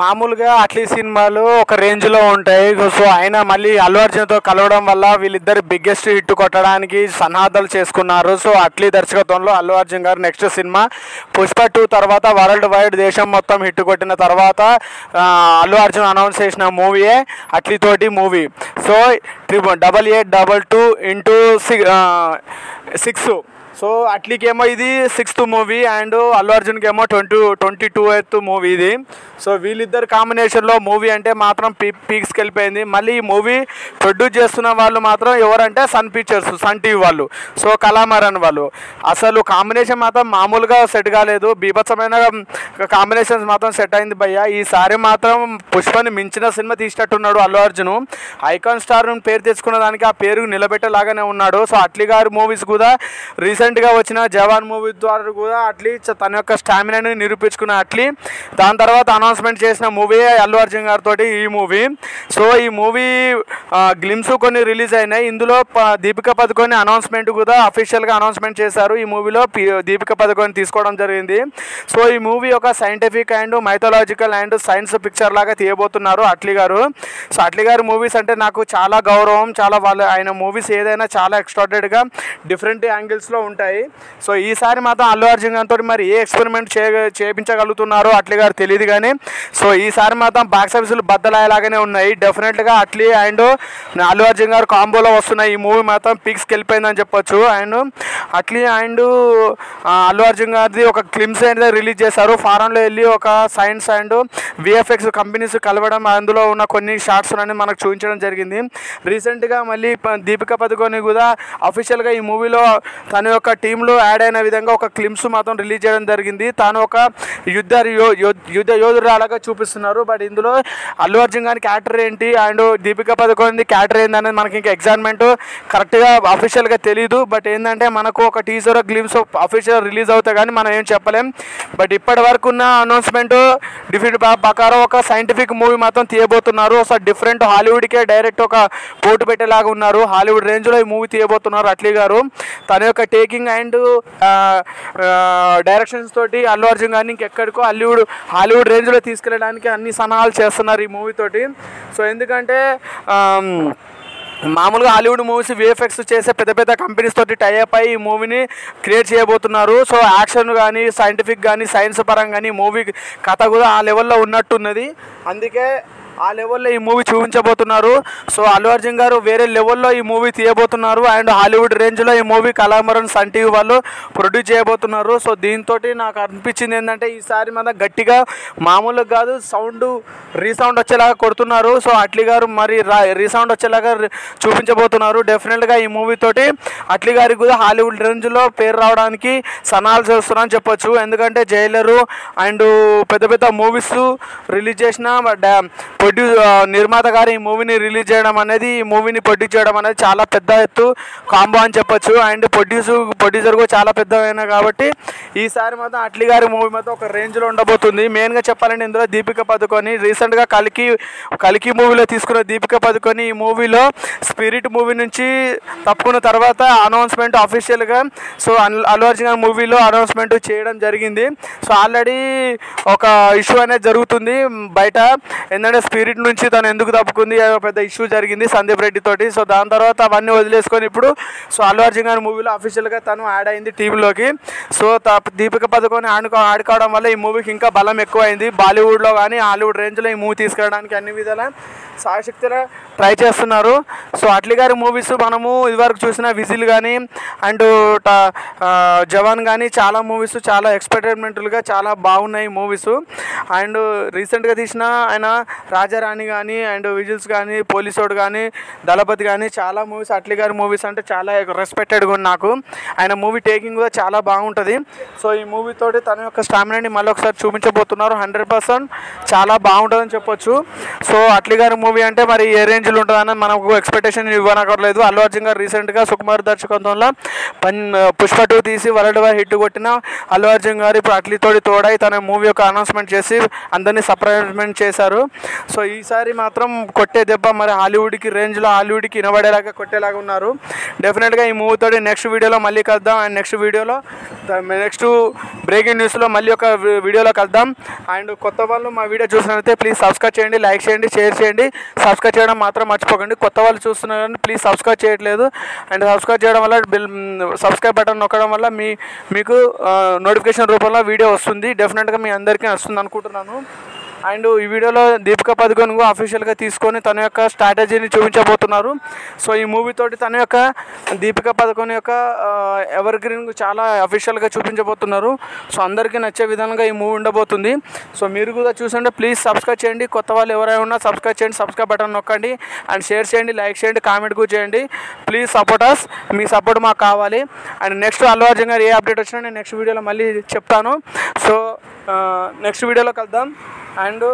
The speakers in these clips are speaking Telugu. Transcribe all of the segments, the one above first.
మామూలుగా అట్లీ సినిమాలు ఒక రేంజ్లో ఉంటాయి. సో ఆయన మళ్ళీ అల్లు అర్జున్తో కలవడం వల్ల వీళ్ళిద్దరు బిగ్గెస్ట్ హిట్ కొట్టడానికి సన్నాహాలు చేసుకున్నారు. సో అట్లీ దర్శకత్వంలో అల్లు అర్జున్ గారు నెక్స్ట్ సినిమా పుష్ప 2 తర్వాత వరల్డ్ వైడ్ దేశం మొత్తం హిట్ కొట్టిన తర్వాత అల్లు అర్జున్ అనౌన్స్ చేసిన మూవీయే అట్లీ తోటి మూవీ. So 8822x6. సో అట్లీకేమో ఇది 6th మూవీ అండ్ అల్లు అర్జున్కి ఏమో 22th మూవీ ఇది. సో వీళ్ళిద్దరు కాంబినేషన్లో మూవీ అంటే మాత్రం పీక్స్కి వెళ్ళిపోయింది. మళ్ళీ ఈ మూవీ ప్రొడ్యూస్ చేస్తున్న వాళ్ళు మాత్రం ఎవరంటే సన్ పిక్చర్స్, సన్ టీవీ వాళ్ళు, సో కళామరన్ వాళ్ళు. అసలు కాంబినేషన్ మాత్రం మామూలుగా సెట్ కాలేదు, బీభత్సమైన కాంబినేషన్స్ మాత్రం సెట్ అయింది భయ్య. ఈసారి మాత్రం పుష్పని మించిన సినిమా తీసేటట్టున్నాడు అల్లు అర్జున్. ఐకాన్ స్టార్ పేరు తెచ్చుకున్న దానికి ఆ పేరు నిలబెట్టేలాగానే ఉన్నాడు. సో అట్లీ గారి మూవీస్ కూడా రీసెంట్గా వచ్చిన జవాన్ మూవీ ద్వారా కూడా అట్లీ తన యొక్క స్టామినాని నిరూపించుకున్న అట్లీ దాని తర్వాత అనౌన్స్మెంట్ చేసిన మూవీ అల్లు అర్జున్ గారితో ఈ మూవీ. సో ఈ మూవీ గ్లిమ్స్ కొన్ని రిలీజ్ అయినాయి. ఇందులో దీపికా పదుకొని అనౌన్స్మెంట్ కూడా అఫీషియల్గా అనౌన్స్మెంట్ చేశారు. ఈ మూవీలో దీపికా పదుకొని తీసుకోవడం జరిగింది. సో ఈ మూవీ ఒక scientific and mythological and science picture లాగా తీయబోతున్నారు అట్లీ గారు. సో అట్లీ గారి మూవీస్ అంటే నాకు చాలా గౌరవం, చాలా ఆయన మూవీస్ ఏదైనా చాలా ఎక్స్ట్రాడనరీగా డిఫరెంట్ యాంగిల్స్లో ఉంటాయి. సో ఈసారి మాత్రం అల్లు అర్జున్ గారితో మరి ఏ ఎక్స్పెరిమెంట్ చేయించగలుగుతున్నారో అట్లీ గారు తెలియదు కానీ సో ఈసారి మాత్రం బాక్స్ ఆఫీసులు బద్దలయ్యేలాగానే ఉన్నాయి. డెఫినెట్గా అట్లీ అండ్ అల్లు అర్జున్ గారు కాంబోలో వస్తున్నాయి. ఈ మూవీ మాత్రం పీక్స్కి వెళ్ళిపోయిందని చెప్పొచ్చు. అండ్ అట్లీ అండ్ అల్లు అర్జున్ గారిది ఒక క్లిమ్స్ అనేది రిలీజ్ చేశారు. ఫారెన్లో వెళ్ళి ఒక సైన్స్ అండ్ విఎఫ్ఎక్స్ కంపెనీస్ కలవడం, అందులో ఉన్న కొన్ని షార్ట్స్ అనేది మనకు చూపించడం జరిగింది. రీసెంట్గా మళ్ళీ దీపికా పదుకొని కూడా అఫీషియల్గా ఈ మూవీలో తన యొక్క టీంలో యాడ్ అయిన విధంగా ఒక క్లిమ్స్ మాత్రం రిలీజ్ చేయడం జరిగింది. తాను ఒక యుద్ధ యోధురాలాగా చూపిస్తున్నారు. బట్ ఇందులో అల్లు అర్జున్ గారి క్యారెక్టర్ ఏంటి అండ్ దీపికా పదుకొని క్యారెక్టర్ ఏంటి అనేది మనకి ఇంకా ఎగ్జామ్మెంట్ కరెక్ట్గా అఫీషియల్గా తెలియదు. బట్ ఏంటంటే మనకు ఒక టీజర్ గ్లిమ్స్ అఫీషియల్ రిలీజ్ అవుతాయి కానీ మనం ఏం చెప్పలేం. బట్ ఇప్పటి వరకు ఉన్న అనౌన్స్మెంట్ డిఫరెంట్ ప్రకారం ఒక సైంటిఫిక్ మూవీ మాత్రం తీయబోతున్నారు. సో డిఫరెంట్ హాలీవుడ్కే డైరెక్ట్ ఒక పోటు పెట్టేలాగా ఉన్నారు. హాలీవుడ్ రేంజ్లో ఈ మూవీ తీయబోతున్నారు అట్లీ గారు. తన యొక్క టేకింగ్ అండ్ డైరెక్షన్స్ తోటి అల్లు అర్జున్ గారిని ఇంకెక్కడికో హాలీవుడ్ రేంజ్లో తీసుకెళ్ళడానికి అన్ని సన్నాహాలు చేస్తున్నారు ఈ మూవీ తోటి. సో ఎందుకంటే మామూలుగా హాలీవుడ్ మూవీస్ విఎఫ్ఎక్స్ చేసే పెద్ద పెద్ద కంపెనీస్ తోటి టైఅప్ అయ్యి ఈ మూవీని క్రియేట్ చేయబోతున్నారు. సో యాక్షన్ కానీ సైంటిఫిక్ కానీ సైన్స్ పరంగా కానీ మూవీ కథ కూడా ఆ లెవెల్లో ఉన్నట్టున్నది. అందుకే ఆ లెవెల్లో ఈ మూవీ చూపించబోతున్నారు. సో అల్లు అర్జున్ గారు వేరే లెవెల్లో ఈ మూవీ తీయబోతున్నారు అండ్ హాలీవుడ్ రేంజ్లో ఈ మూవీ కళామరన్ సన్ టీవీ వాళ్ళు ప్రొడ్యూస్ చేయబోతున్నారు. సో దీంతో నాకు అనిపించింది ఏంటంటే ఈసారి మన గట్టిగా మామూలుగా కాదు రీసౌండ్ వచ్చేలాగా కొడుతున్నారు. సో అట్లీ గారు మరి రీసౌండ్ వచ్చేలాగా చూపించబోతున్నారు. డెఫినెట్గా ఈ మూవీ తోటి అట్లీ గారికి కూడా హాలీవుడ్ రేంజ్లో పేరు రావడానికి సన్నాహాలు చేస్తున్నారని చెప్పొచ్చు. ఎందుకంటే జైలరు అండ్ పెద్ద పెద్ద మూవీస్ రిలీజ్ చేసిన నిర్మాత గారు ఈ మూవీని రిలీజ్ చేయడం అనేది, ఈ మూవీని ప్రొడ్యూస్ చేయడం అనేది చాలా పెద్ద ఎత్తు కాంబో అని చెప్పొచ్చు. అండ్ ప్రొడ్యూసర్ కూడా చాలా పెద్దవైనా కాబట్టి ఈసారి మాత్రం అట్లీ గారి మూవీ మాత్రం ఒక రేంజ్లో ఉండబోతుంది. మెయిన్గా చెప్పాలంటే ఇందులో దీపికా పదుకొని రీసెంట్గా కలికి మూవీలో తీసుకున్న దీపికా పదుకొని ఈ మూవీలో స్పిరిట్ మూవీ నుంచి తప్పుకున్న తర్వాత అనౌన్స్మెంట్ అఫీషియల్గా సో అల్లు అర్జున్ గారి మూవీలో అనౌన్స్మెంట్ చేయడం జరిగింది. సో ఆల్రెడీ ఒక ఇష్యూ అనేది జరుగుతుంది బయట. ఏంటంటే స్పిరిట్ నుంచి తను ఎందుకు తప్పుకుంది పెద్ద ఇష్యూ జరిగింది సందీప్ రెడ్డి తోటి. సో దాని తర్వాత అవన్నీ వదిలేసుకొని ఇప్పుడు సో అల్లు అర్జున్ గారి మూవీలో అఫీషియల్గా తను యాడ్ అయింది టీవీలోకి. సో దీపికా పదుకొని యాడ్ కావడం వల్ల ఈ మూవీకి ఇంకా బలం ఎక్కువైంది. బాలీవుడ్లో కానీ హాలీవుడ్ రేంజ్లో ఈ మూవీ తీసుకెళ్ళడానికి అన్ని విధాల సాయశక్తిగా ట్రై చేస్తున్నారు. సో అట్లీ గారి మూవీస్ మనము ఇదివరకు చూసిన విజిల్ కానీ అండ్ జవాన్ కానీ చాలా మూవీస్ చాలా ఎక్స్పెరిమెంటల్గా చాలా బాగున్నాయి మూవీస్. అండ్ రీసెంట్గా తీసిన ఆయన రాజారాణి కానీ అండ్ విజిల్స్ కానీ పోలీసోడు కానీ దళపతి కానీ చాలా మూవీస్ అట్లీ గారి మూవీస్ అంటే చాలా రెస్పెక్టెడ్గా ఉంది నాకు. ఆయన మూవీ టేకింగ్ కూడా చాలా బాగుంటుంది. సో ఈ మూవీ తోటి తన యొక్క స్టామినాని మళ్ళీ ఒకసారి చూపించబోతున్నారు. 100% చాలా బాగుంటుందని చెప్పొచ్చు. సో అట్లీ గారి మూవీ అంటే మరి ఏ రేంజ్లో ఉంటుందని మనకు ఎక్స్పెక్టేషన్ ఇవ్వనక్కర్లేదు. అల్లు అర్జున్ గారు రీసెంట్గా సుకుమార్ దర్శకత్వంలో పుష్ప 2 తీసి వరల్డ్ వైడ్ హిట్ కొట్టిన అల్లు అర్జున్ గారు ఇప్పుడు అట్లీతోటి తోడై తన మూవీ యొక్క అనౌన్స్మెంట్ చేసి అందరినీ సర్ప్రైజ్మెంట్ చేశారు. సో ఈసారి మాత్రం కొట్టే దెబ్బ మరి హాలీవుడ్కి రేంజ్లో హాలీవుడ్కి వినబడేలాగా కొట్టేలాగా ఉన్నారు. డెఫినెట్గా ఈ మూవీతో నెక్స్ట్ వీడియోలో మళ్ళీ కలుద్దాం. అండ్ నెక్స్ట్ నెక్స్ట్ బ్రేకింగ్ న్యూస్లో మళ్ళీ ఒక వీడియోలో కలుద్దాం. అండ్ కొత్త వాళ్ళు మా వీడియో చూసినట్లయితే ప్లీజ్ సబ్స్క్రైబ్ చేయండి, లైక్ చేయండి, షేర్ చేయండి. సబ్స్క్రైబ్ చేయడం మాత్రం మర్చిపోకండి. కొత్త వాళ్ళు చూస్తున్నారు కానీ ప్లీజ్ సబ్స్క్రైబ్ చేయట్లేదు. అండ్ సబ్స్క్రైబ్ చేయడం వల్ల సబ్స్క్రైబ్ బటన్ నొక్కడం వల్ల మీకు నోటిఫికేషన్ రూపంలో వీడియో వస్తుంది. డెఫినెట్గా మీ అందరికీ వస్తుంది అనుకుంటున్నాను. అండ్ ఈ వీడియోలో దీపికా పదుకొన్ అఫీషియల్గా తీసుకొని తన యొక్క స్ట్రాటజీని చూపించబోతున్నారు. సో ఈ మూవీ తోటి తన యొక్క దీపికా పదుకొన్ యొక్క ఎవర్ గ్రీన్ చాలా అఫీషియల్గా చూపించబోతున్నారు. సో అందరికీ నచ్చే విధంగా ఈ మూవీ ఉండబోతుంది. సో మీరు కూడా చూసండి, ప్లీజ్ సబ్స్క్రైబ్ చేయండి. కొత్త వాళ్ళు ఎవరైనా ఉన్నా సబ్స్క్రైబ్ చేయండి, సబ్స్క్రైబ్ బటన్ నొక్కండి. అండ్ షేర్ చేయండి, లైక్ చేయండి, కామెంట్ కూడా చేయండి. ప్లీజ్ సపోర్ట్ అస్, మీ సపోర్ట్ మాకు కావాలి. అండ్ నెక్స్ట్ అల్లు అర్జున్ గారు ఏ అప్డేట్ వచ్చినా నేను నెక్స్ట్ వీడియోలో మళ్ళీ చెప్తాను. సో నెక్స్ట్ వీడియోలో కలుద్దాం. And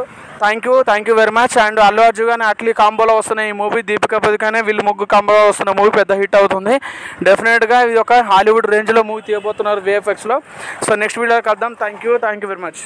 thank you very much. And Allu Arjun కానీ అట్లీ కాంబోలో వస్తున్న ఈ మూవీ, దీపికా పదుకొనే వీళ్ళు ముగ్గురు కాంబోలో వస్తున్న మూవీ పెద్ద హిట్ అవుతుంది. డెఫినెట్గా ఇది ఒక హాలీవుడ్ రేంజ్లో మూవీ తీయబోతున్నారు VFXలో. సో నెక్స్ట్ వీడియోలో కలుద్దాం. Thank you very much.